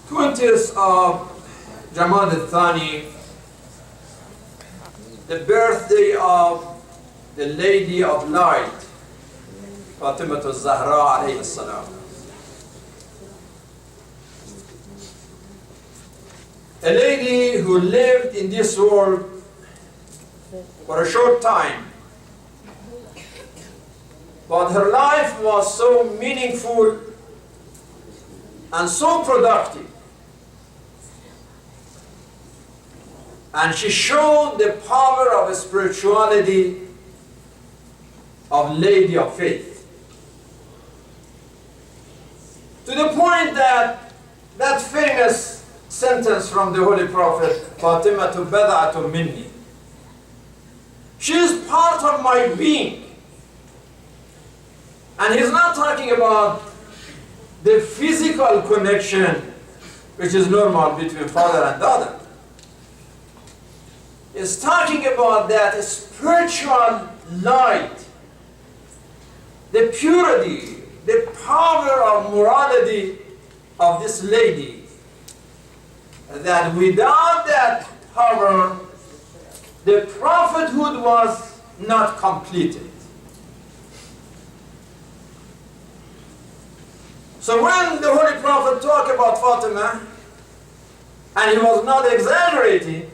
20th of Jamad al-Thani, the birthday of the Lady of Light, Fatima Zahra alayhi salam. A lady who lived in this world for a short time, but her life was so meaningful and so productive. And she showed the power of spirituality of Lady of Faith. To the point that that famous sentence from the Holy Prophet, Fatima tu bad'atu minni. She is part of my being. And he's not talking about the physical connection which is normal between father and daughter. He's talking about that spiritual light, the purity, the power of morality of this lady, that without that power, the prophethood was not completed. So when the Holy Prophet talked about Fatima, and he was not exaggerating,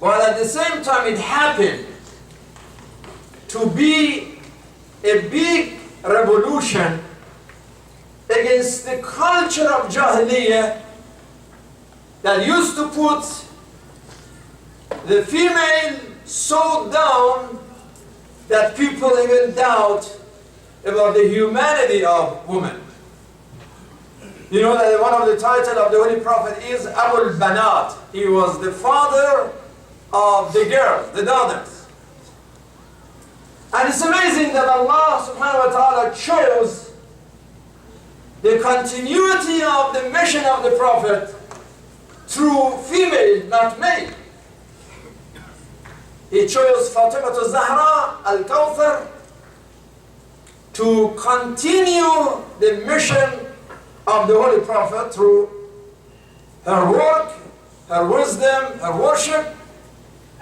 but at the same time it happened to be a big revolution against the culture of Jahiliyyah that used to put the female so down that people even doubt about the humanity of women. You know that one of the titles of the Holy Prophet is Abul Banat. He was the father of the girls, the daughters. And it's amazing that Allah subhanahu wa ta'ala chose the continuity of the mission of the Prophet through female, not male. He chose Fatima Zahra al-Kawthar to continue the mission of the Holy Prophet through her work, her wisdom, her worship,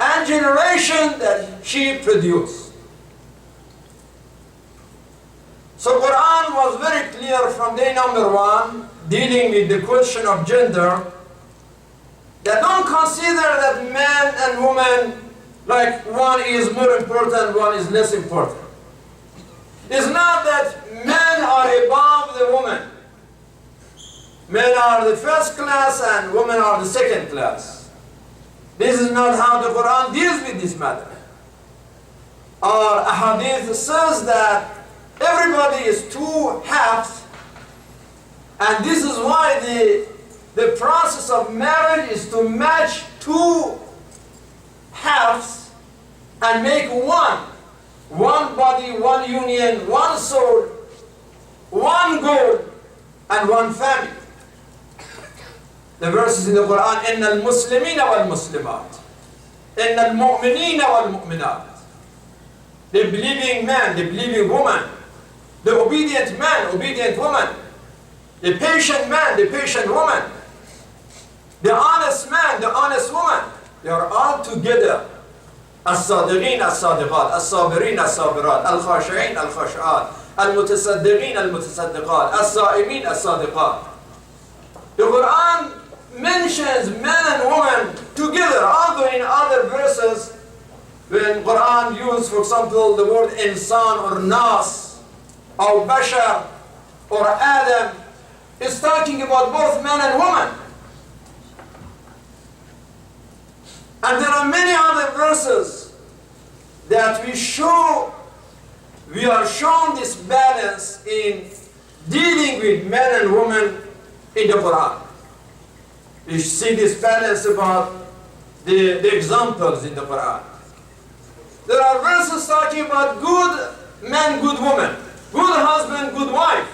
and generation that she produced. So Quran was very clear from day number 1, dealing with the question of gender, that don't consider that man and woman, like one is more important, one is less important. It's not that men are above the woman. Men are the first class and women are the second class. This is not how the Quran deals with this matter. Our hadith says that everybody is two halves, and this is why the process of marriage is to match two halves and make one body, one union, one soul, one goal, and one family. The verses in the Quran, إِنَّ الْمُسْلِمِينَ وَالْمُسْلِمَاتِ إِنَّ الْمُؤْمِنِينَ وَالْمُؤْمِنَاتِ. The believing man, the believing woman, the obedient man, obedient woman, the patient man, the patient woman, the honest man, the honest woman, they are all together. الصادقين الصادقات الصابرين الصابرات الخاشعين الخاشعات المتصدقين المتصدقات الصائمين الصادقات. The Quran mentions man and woman together, although in other verses when Quran uses, for example, the word insan or nas or bashar or Adam, is talking about both man and woman. And there are many other verses that we are shown this balance in dealing with men and women in the Quran. We see this balance about the examples in the Quran. There are verses talking about good man, good woman, good husband, good wife.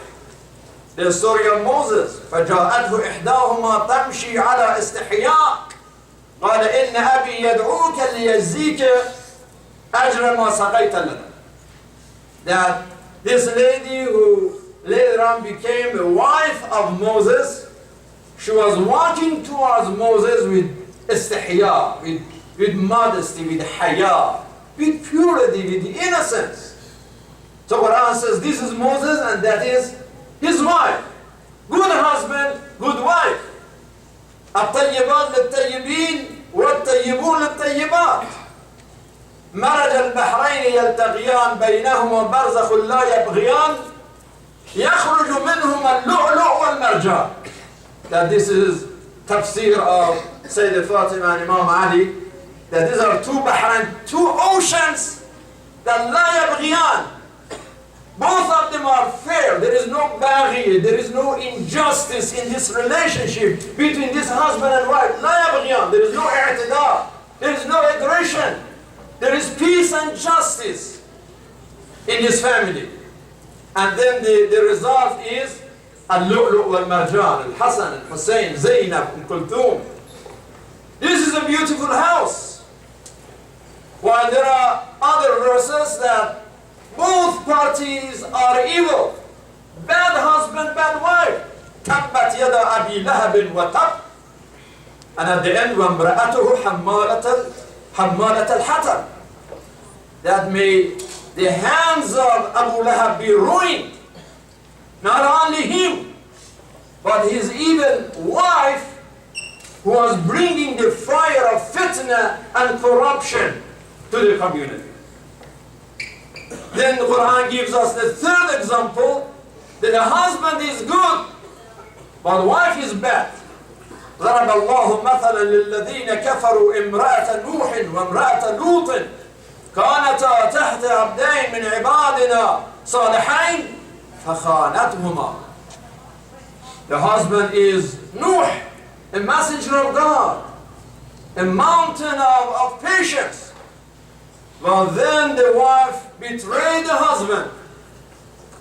The story of Moses, فَجَاءَتْهُ إِحْدَاهُمَا تَمْشِي عَلَى إِسْتِحْيَاءٍ قال إن أبي يدعوك ليجزيك أجر ما سقيت لنا. That this lady who later on became the wife of Moses, she was walking towards Moses with istihya, with modesty, with haya, with purity, with innocence. So Quran says this is Moses and that is his wife. Good husband, good wife. الطيبات للطيبين والطيبون للطيبات. مرج البحرين يلتقيان بينهما برزخ لا يبغيان يخرج منهما اللؤلؤ والمرجان. That this is tafsir of Sayyida Fatima and Imam Ali, that these are two Bahrain, two oceans that لا يبغيان. Both of them are fair. There is no baghi, there is no injustice in this relationship between this husband and wife. لا يبغيان. There is no i'tidar, there is no aggression. There is peace and justice in this family. And then the result is اللؤلؤ والمرجان, الحسن, الحسين, Zainab, Kulthum. This is a beautiful house. While there are other verses that both parties are evil. Bad husband, bad wife. تبت يد أبي لهب وتب. And at the end, وامرأته حمالة الحطب. That may the hands of Abu Lahab be ruined. Not only him, but his evil wife, who was bringing the fire of fitna and corruption to the community. Then the Quran gives us the third example, that the husband is good, but the wife is bad. ضرب الله مثلا للذين كفروا امرأة نوح وامرأة لوط كانتا تحت عبدين من عبادنا صالحين فخانتهما. The husband is Nuh, a messenger of God, a mountain of patience. But then the wife betrayed the husband.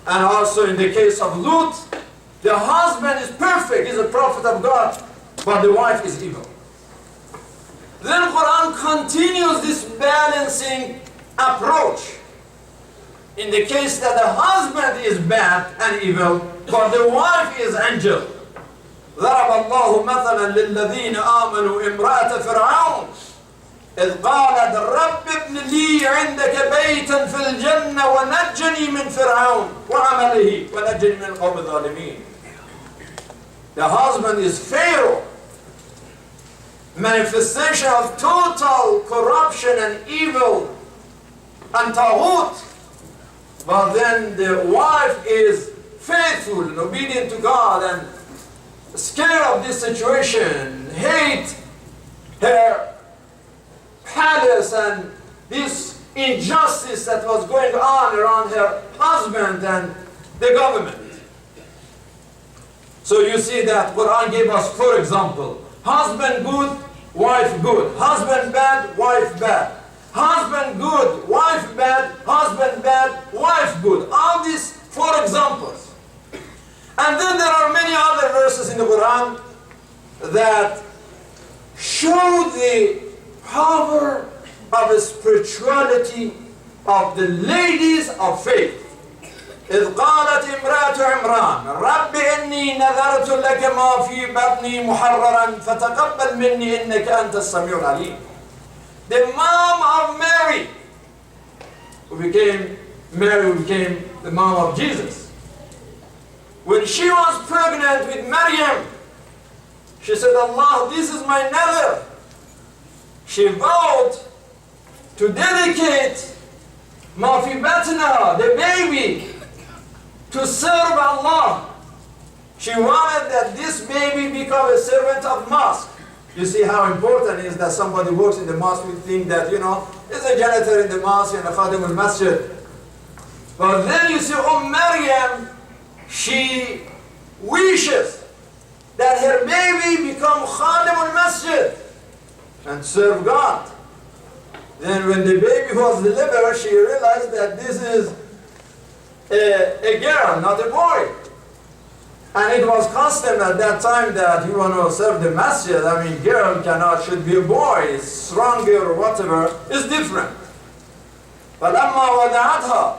And also in the case of Lut, the husband is perfect, he's a prophet of God, but the wife is evil. Then Quran continues this balancing approach. In the case that the husband is bad and evil, but the wife is angel. ضرب الله مثلا للذين آمنوا امرأة فرعون إذ قالت رب ابن لي عندك بيتا في الجنة ونجني من فرعون وعمله ونجني من القوم الظالمين. The husband is Pharaoh, manifestation of total corruption and evil and taghut. But then the wife is faithful and obedient to God and scared of this situation, hate her palace and this injustice that was going on around her husband and the government. So you see that Quran gave us 4 examples. Husband good, wife good. Husband bad, wife bad. Husband good, wife bad, husband bad, wife good. All these 4 examples. And then there are many other verses in the Quran that show the power of the spirituality of the ladies of faith. إذ قالت امرأة عمران رب إني نذرت لك ما في بطني محررا فتقبل مني إنك أنت السميع العليم. The mom of Mary, who became the mom of Jesus. When she was pregnant with Maryam, she said, Allah, this is my nether. She vowed to dedicate ma fi batna, the baby, to serve Allah. She wanted that this baby become a servant of mosque. You see how important it is that somebody works in the mosque. We think that, you know, is a janitor in the mosque and a khadim al-masjid. But then you see Maryam, she wishes that her baby become khadim al-masjid and serve God. Then when the baby was delivered, she realized that this is a girl, not a boy. And it was custom at that time that you want to serve the masjid. I mean, girl should be a boy, stronger or whatever, is different. فلما وضعتها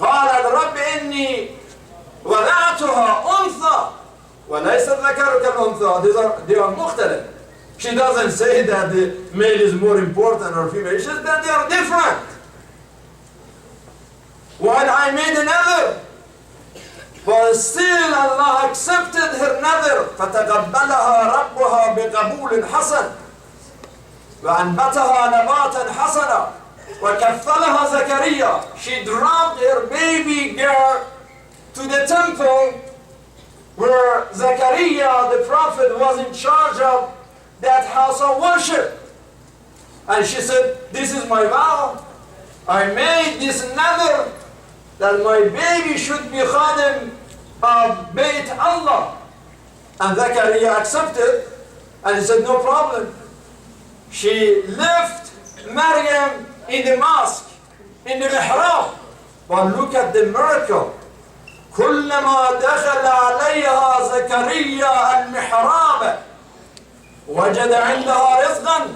قالت رب إني وضعتها أنثى وَلَيْسَ الذَّكَرُ كَالْأُنْثَى. They are مختلف. She doesn't say that the male is more important or female. She says that they are different. While I made another, but still Allah accepted her nether. فَتَقَبَّلَهَا رَبُّهَا بِقَبُولٍ حَسَنٍ وَأَنْبَتَهَا نَبَاتًا حَسَنًا وَكَفَّلَهَا زَكَرِيَّا. She dropped her baby girl to the temple where Zachariah, the prophet, was in charge of that house of worship. And she said, this is my vow. I made this nether that my baby should be khadim of Bayt Allah. And Zachariah accepted, and he said, no problem. She left Maryam in the mosque, in the mihrab. But look at the miracle. كلما دخل عليها زكريا المحراب وجد عندها رزقا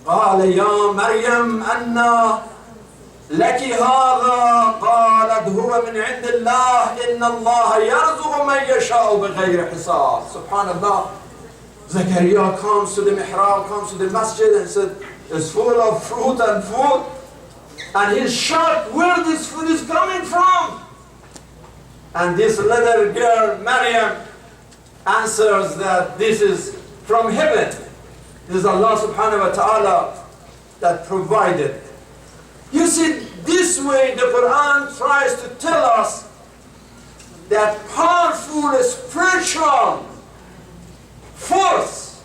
قال يا مريم أنى لك هذا قالت هو من عند الله إن الله يرزق من يشاء بغير حساب. Subhanallah. Zakaria comes to the mihrab, comes to the masjid and said, it's full of fruit and food. And he's shocked where this food is coming from. And this little girl, Maryam, answers that this is from heaven. This is Allah subhanahu wa ta'ala that provided. You see, this way the Quran tries to tell us that powerful spiritual force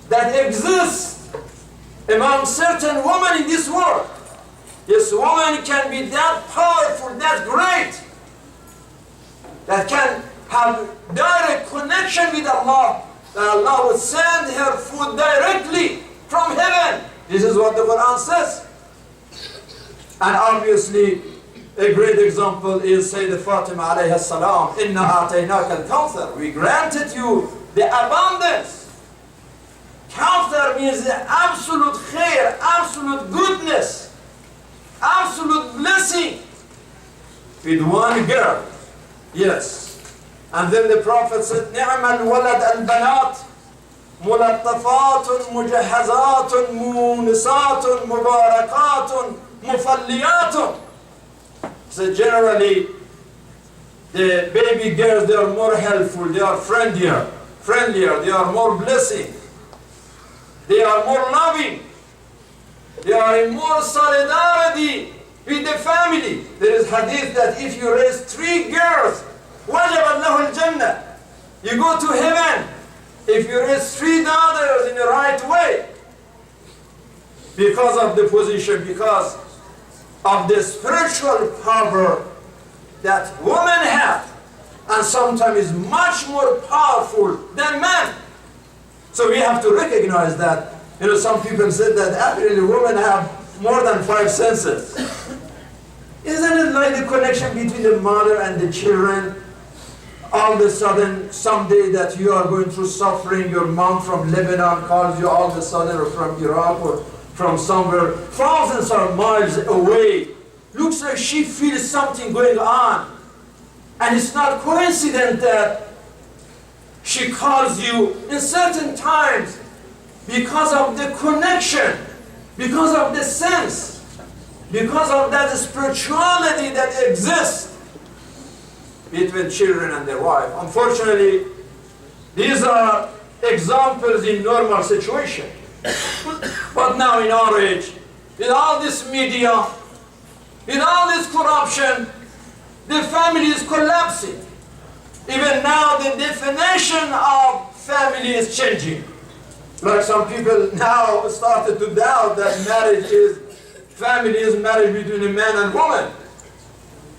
that exists among certain women in this world. This woman can be that powerful, that great, that can have direct connection with Allah, that Allah would send her food directly from heaven. This is what the Quran says. And obviously, a great example is Sayyida Fatima alayhi salam. Inna a'tainaka al-kawthar. We granted you the abundance. Kawthar means the absolute khair, absolute goodness, absolute blessing with one girl. Yes. And then the Prophet said, نِعْمَ الْوَلَدْ الْبَنَاتِ مُلَطَّفَاتٌ مُجَهَّزَاتٌ مُونِسَاتٌ مُبَارَكَاتٌ مُفَلِّيَاتٌ. So generally, the baby girls, they are more helpful, they are friendlier, they are more blessing, they are more loving, they are in more solidarity with the family. There is hadith that if you raise 3 girls, وَجَبَتْ لَهُ الْجَنَّةِ, you go to heaven. If you raise 3 daughters in the right way, because of the position, because of the spiritual power that women have, and sometimes is much more powerful than men. So we have to recognize that. You know, some people said that actually women have more than 5 senses. Isn't it like the connection between the mother and the children? All of a sudden, someday that you are going through suffering, your mom from Lebanon calls you all of a sudden, or from Iraq, or from somewhere, thousands of miles away. Looks like she feels something going on. And it's not coincident that she calls you in certain times because of the connection, because of the sense, because of that spirituality that exists between children and their wife. Unfortunately, these are examples in normal situation. But now in our age, with all this media, with all this corruption, the family is collapsing. Even now the definition of family is changing. Like some people now started to doubt that family is marriage between a man and woman.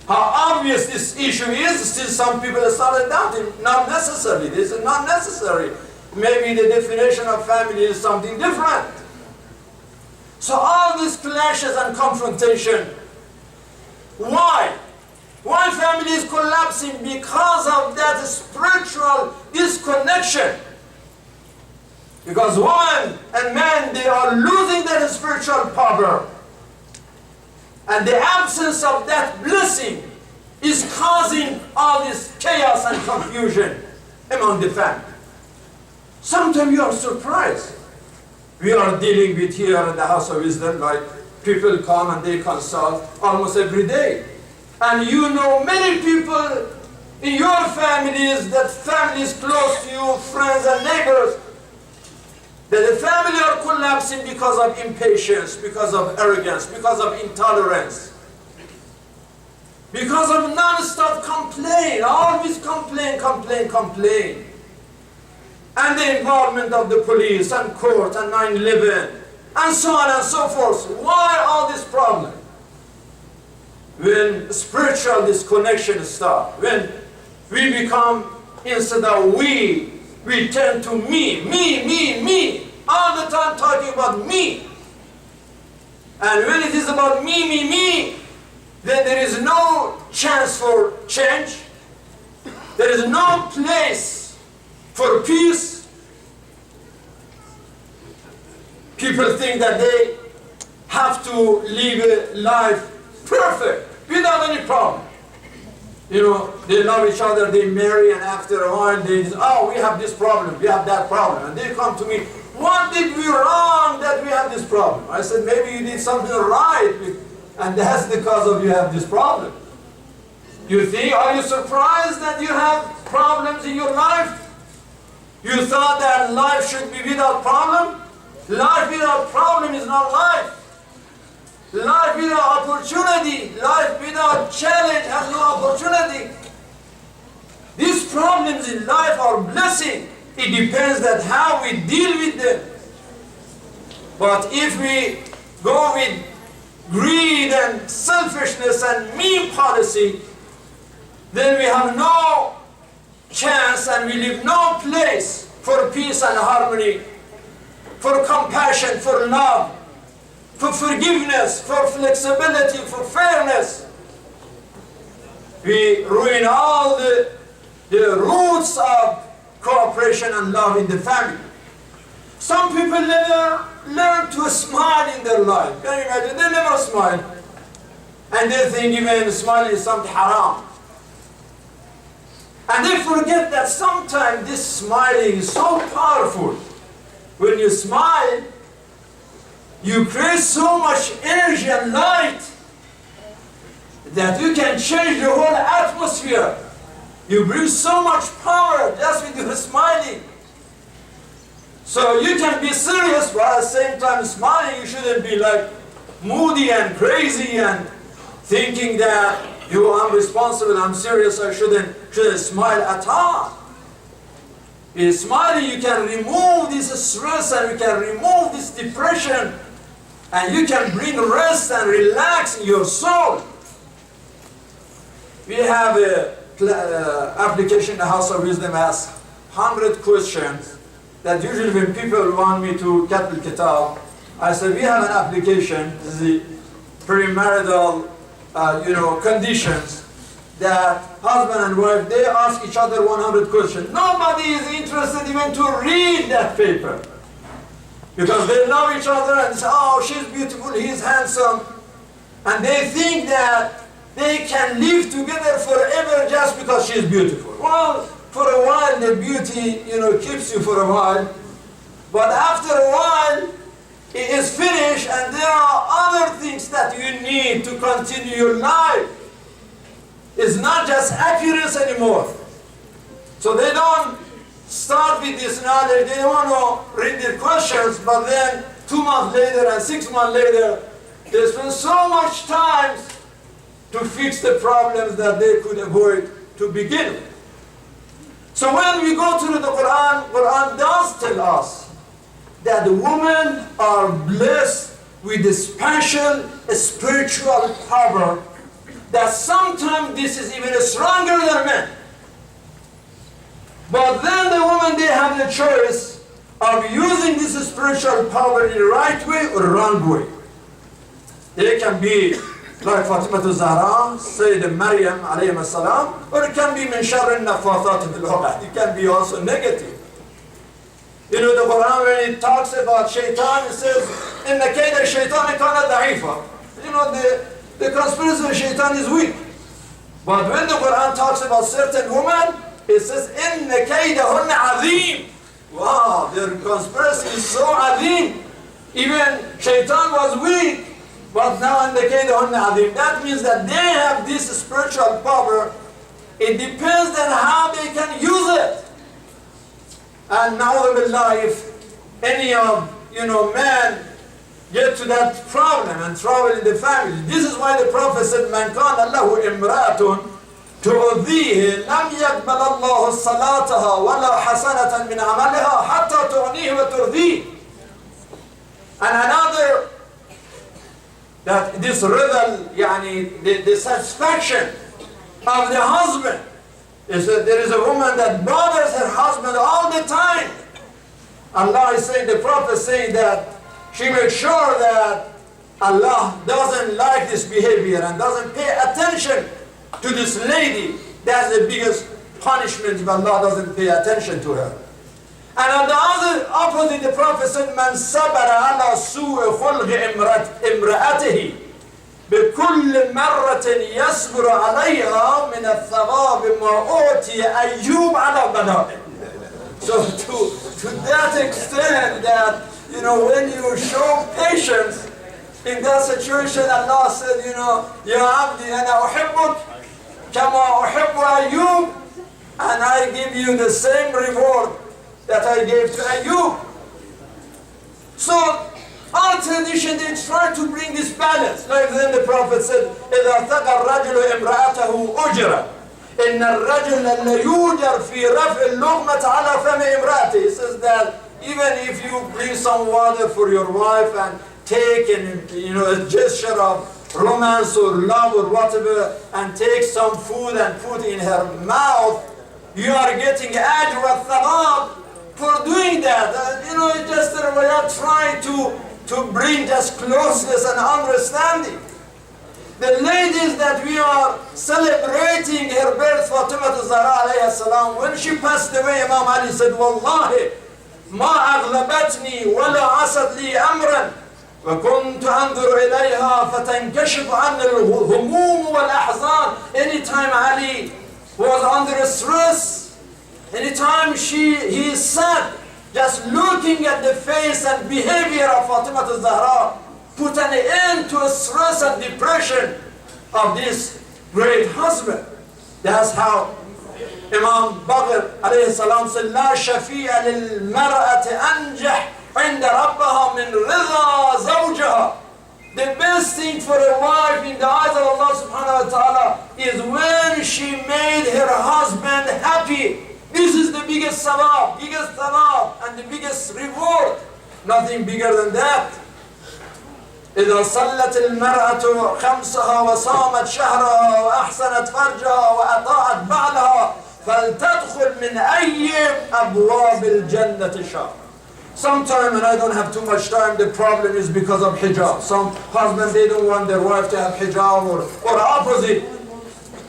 How obvious this issue is, still some people started doubting. Not necessarily, this is not necessary. Maybe the definition of family is something different. So all these clashes and confrontation, why? Why family is collapsing? Because of that spiritual disconnection. Because women and men, they are losing their spiritual power. And the absence of that blessing is causing all this chaos and confusion. among the family. Sometimes you are surprised. We are dealing with here in the House of Wisdom, like people come and they consult almost every day. And you know many people in your families, that families close to you, friends and neighbors, that the family are collapsing because of impatience, because of arrogance, because of intolerance, because of non-stop complaint, always complain, complain, complain. And the involvement of the police and court and 9/11 and so on and so forth. Why all this problem? When spiritual disconnection starts, when we become, instead of we turn to me, all the time talking about me. And when it is about me, then there is no chance for change. There is no place for peace. People think that they have to live a life perfect, without any problem. You know, they love each other, they marry, and after a while they say, oh, we have this problem, we have that problem. And they come to me, what did we wrong that we have this problem? I said, maybe you did something right, and that's the cause of you have this problem. You think, are you surprised that you have problems in your life? You thought that life should be without problem? Life without problem is not life. Life without opportunity, life without challenge has no opportunity. These problems in life are blessing. It depends on how we deal with them. But if we go with greed and selfishness and mean policy, then we have no chance and we leave no place for peace and harmony, for compassion, for love, for forgiveness, for flexibility, for fairness. We ruin all the roots of cooperation and love in the family. Some people never learn to smile in their life. Can you imagine? They never smile. And they think even smiling is something haram. And they forget that sometimes this smiling is so powerful. When you smile, you create so much energy and light that you can change the whole atmosphere. You bring so much power just with your smiling. So you can be serious, but at the same time smiling. You shouldn't be like moody and crazy and thinking that I'm responsible, I'm serious, I shouldn't smile at all. In smiling you can remove this stress and you can remove this depression and you can bring rest and relax in your soul. We have an application in the House of Wisdom has 100 questions that usually when people want me to cut the kitab, I said we have an application, this is the premarital conditions that husband and wife, they ask each other 100 questions. Nobody is interested even to read that paper. Because they love each other and say, oh, she's beautiful, he's handsome. And they think that they can live together forever just because she's beautiful. Well, for a while the beauty, keeps you for a while. But after a while, it is finished and there are other things that you need to continue your life. It's not just appearance anymore. So they don't start with this knowledge, they don't want to read their questions, but then 2 months later and 6 months later, they spend so much time to fix the problems that they could avoid to begin with. So when we go to the Quran does tell us that the women are blessed with a special spiritual power that sometimes this is even stronger than men. But then the women, they have the choice of using this spiritual power in the right way or the wrong way. They can be like Fatima Zahra, Sayyida Maryam alayhi salam, or it can be min sharri nafathat fil uqad. It can be also negative. The Quran, when it talks about shaitan, it says, Inna kayda shaitan kana da'ifa. The conspiracy of shaitan is weak. But when the Quran talks about certain women, It says, إِنَّ كَيْدَهُنَّ عَظِيمٌ. Wow, their conspiracy is so azim. Even Shaitan was weak, but now in the كَيْدَهُنَّ عَظِيمٌ. That means that they have this spiritual power. It depends on how they can use it. And now, if any of men get to that problem and trouble in the family, this is why the Prophet said, "Man kana lahu imra'atun tu'dhihi lam yaqbal Allahu salataha wa la hasanatan min 'amaliha hatta tu'nihi wa turdihi." And another, that this riddle, the satisfaction of the husband is that there is a woman that bothers her husband all the time. Allah is saying, the Prophet is saying that she makes sure that Allah doesn't like this behavior and doesn't pay attention to this lady. That's the biggest punishment if Allah doesn't pay attention to her. And on the other opposite, the Prophet said, "Man sabara ala su'i khulqi imra'atihi بكل مرة يصبر عليها من الثواب ما أوتي أيوب على بنائه." So to that extent that, when you show patience in that situation, Allah said, "Ya abdi ana uhibbuk kama uhibbu Ayyub," and I give you the same reward that I gave to Ayyub. So our tradition, they try to bring this balance. Like then the Prophet said, إِذَا ارْتَقَى الرَّجُلُ إِمْرَأَتَهُ أُجْرًا إِنَّ الرَّجُلَ لَيُوجَرْ فِي رَفْعِ اللُّقْمَةِ عَلَى فَمِ إِمْرَأَتِهِ. He says that even if you bring some water for your wife and take a gesture of romance or love or whatever, and take some food and put in her mouth, you are getting ajr wa thawab for doing that. It's just we are trying to bring just closeness and understanding. The ladies that we are celebrating her birth, Fatima Zahra alayhi salam, when she passed away, Imam Ali said, "Wallahi, ma aghlabatni wala asad li amran, wa kuntu anzur ilayha fatankashifu an al-humum wal-ahzan." Anytime Ali was under stress, anytime he is sad, just looking at the face and behavior of Fatima Zahra put an end to stress and depression of this great husband. That's how Imam Bakr alayhi salam said, "La shafi'a lil mar'ati anjah 'inda rabbaha min ridha zawjaha." The best thing for a wife in the eyes of Allah subhanahu wa ta'ala is when she made her husband happy. This is the biggest sawab, and the biggest reward. Nothing bigger than that. إذا صلت المرأة خمسها وصامت شهرها وأحسنت فرجها وأطاعت بعلها فلتدخل من أي أبواب الجنة شاء. Sometimes, and I don't have too much time, the problem is because of hijab. Some husbands, they don't want their wife to have hijab or opposite.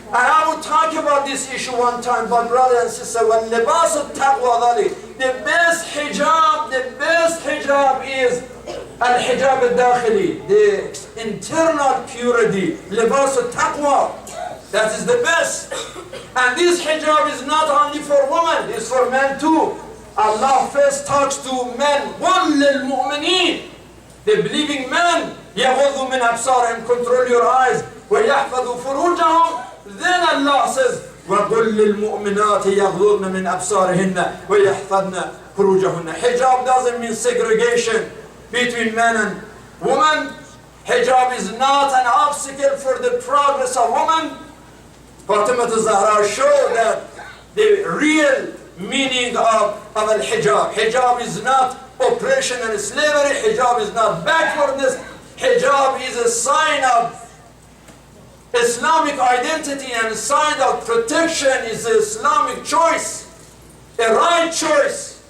And I will talk about this issue one time, but brother and sister, when libas al-taqwa, the best hijab is al-hijab al-dakhili, the internal purity, libas al-taqwa. That is the best. And this hijab is not only for women, it's for men too. Allah first talks to men, وَلِّ الْمُؤْمِنِينَ, the believing men, يَغُضُّ مِنْ أَبْصَارِهِمْ, control your eyes, وَيَحْفَظُوا فُرُوجَهُمْ. Then Allah says, وَقُلْ لِلْمُؤْمِنَاتِ يَغْضُضْنَ مِنْ أَبْصَارِهِنَّ وَيَحْفَظْنَ فُرُوجَهُنَّ. Hijab doesn't mean segregation between men and women. Hijab is not an obstacle for the progress of women. Fatima Zahra showed that the real meaning of al-hijab. Hijab is not oppression and slavery. Hijab is not backwardness. Hijab is a sign of Islamic identity and a sign of protection. Is an Islamic choice, a right choice.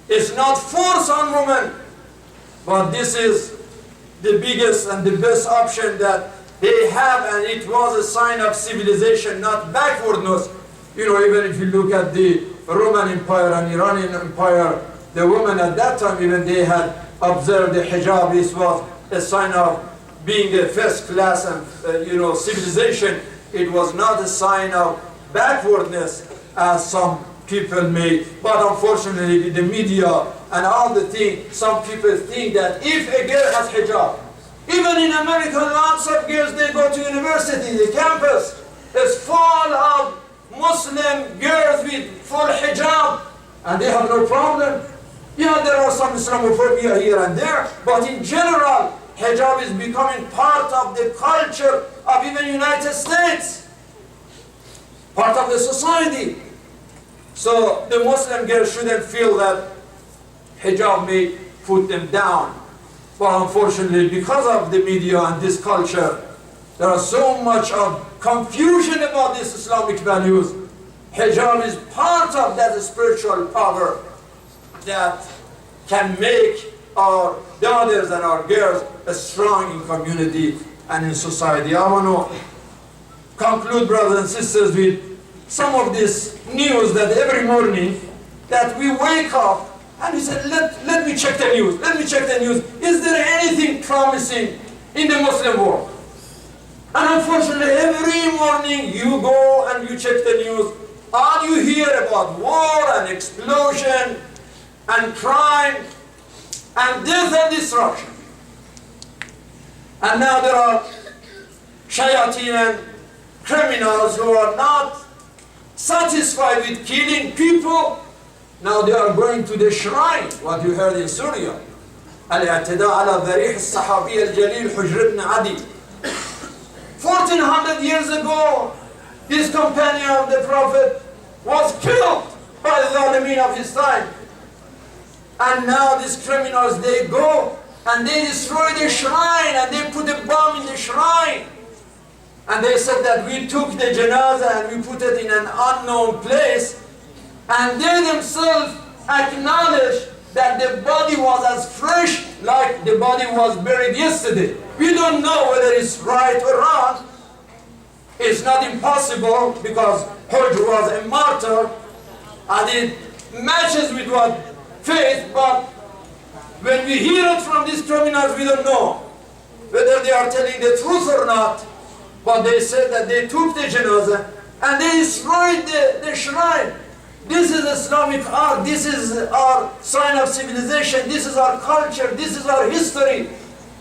It's not force on women, but this is the biggest and the best option that they have, and it was a sign of civilization, not backwardness. Even if you look at the Roman Empire and Iranian Empire, the women at that time, even they had observed the hijab. This was a sign of being a first class and civilization. It was not a sign of backwardness. as some people may. But unfortunately, with the media and all the things, some people think that if a girl has hijab, even in America, lots of girls, they go to university, the campus is full of Muslim girls with full hijab, and they have no problem. Yeah, there are some Islamophobia here and there, but in general, hijab is becoming part of the culture of even United States, part of the society. So the Muslim girls shouldn't feel that hijab may put them down. But unfortunately, because of the media and this culture, there is so much of confusion about these Islamic values. Hijab is part of that spiritual power that can make our daughters and our girls strong in community and in society. I want to conclude, brothers and sisters, with some of this news that every morning that we wake up and we say, let me check the news, let me check the news. Is there anything promising in the Muslim world? And unfortunately, every morning you go and you check the news, all you hear about war and explosion and crime and death and destruction. And now there are shayateen and criminals who are not satisfied with killing people. Now they are going to the shrine, what you heard in Syria. الاعتداء على ضريح الصحابي الجليل حجر بن عدي. 1400 years ago, this companion of the Prophet was killed by the Zalimin of his time. And now these criminals, they go and they destroy the shrine and they put a bomb in the shrine. And they said that we took the janazah and we put it in an unknown place. And they themselves acknowledge that the body was as fresh like the body was buried yesterday. We don't know whether it's right or wrong. It's not impossible because Hujr was a martyr and it matches with what faith, but when we hear it from these criminals, we don't know whether they are telling the truth or not. But they said that they took the janazah and they destroyed the shrine. This is Islamic art, this is our sign of civilization, this is our culture, this is our history.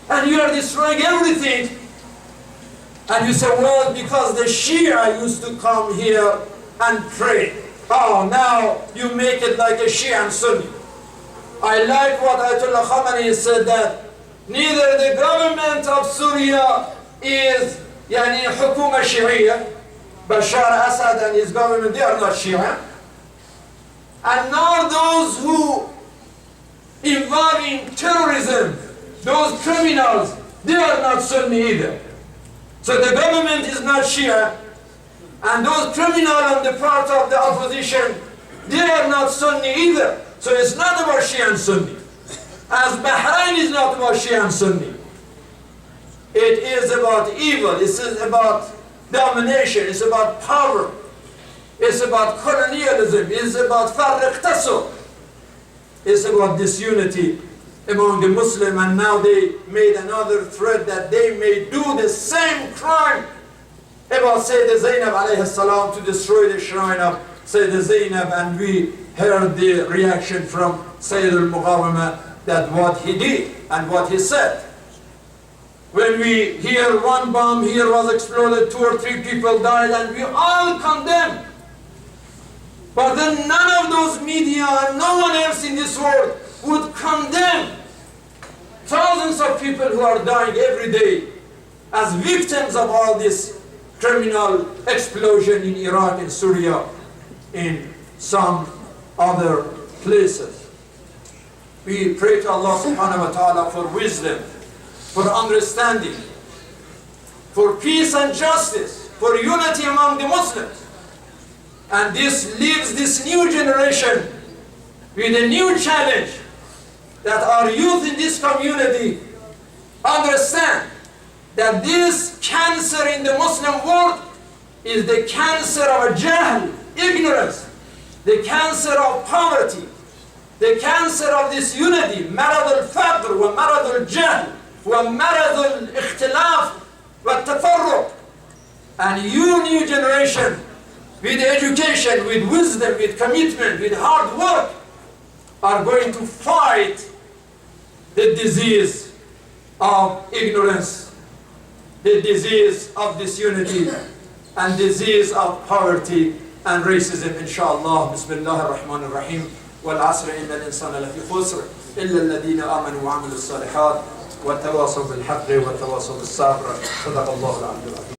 And you are destroying everything. And you say, well, because the Shi'a used to come here and pray. Oh, now you make it like a Shi'a and Sunni. I like what Ayatollah Khamenei said, that neither the government of Syria is Hukuma Shi'ia, Bashar Assad and his government, they are not Shi'a. And nor those who involve in terrorism, those criminals, they are not Sunni either. So the government is not Shia, and those criminals on the part of the opposition, they are not Sunni either. So it's not about Shia and Sunni. As Bahrain is not about Shia and Sunni. It is about evil, it is about domination, it's about power. It's about colonialism, it's about farriq taso. It's about disunity among the Muslims, and now they made another threat that they may do the same crime about Sayyida Zainab alayhi salam, to destroy the shrine of Sayyida Zainab. And we heard the reaction from Sayyid al-Muqawama, that what he did and what he said. When we hear one bomb here was exploded, 2 or 3 people died, and we all condemn. But then none of those media and no one else in this world would condemn thousands of people who are dying every day as victims of all this criminal explosion in Iraq, in Syria, in some other places. We pray to Allah subhanahu wa ta'ala for wisdom, for understanding, for peace and justice, for unity among the Muslims. And this leaves this new generation with a new challenge, that our youth in this community understand that this cancer in the Muslim world is the cancer of jahl, ignorance, the cancer of poverty, the cancer of disunity, marad al-faqr wa marad al-jahl wa marad al-ikhtilaf wa tafarruq. And you, new generation, with education, with wisdom, with commitment, with hard work, are going to fight the disease of ignorance, the disease of disunity, and disease of poverty and racism, inshallah. Bismillah ar-Rahman ar-Rahim. والعصر إن الإنسان لفي خسر إلا الذين آمنوا وعملوا الصالحات وتواصوا بالحق وتواصوا بالصبر. صدق الله العلي العظيم.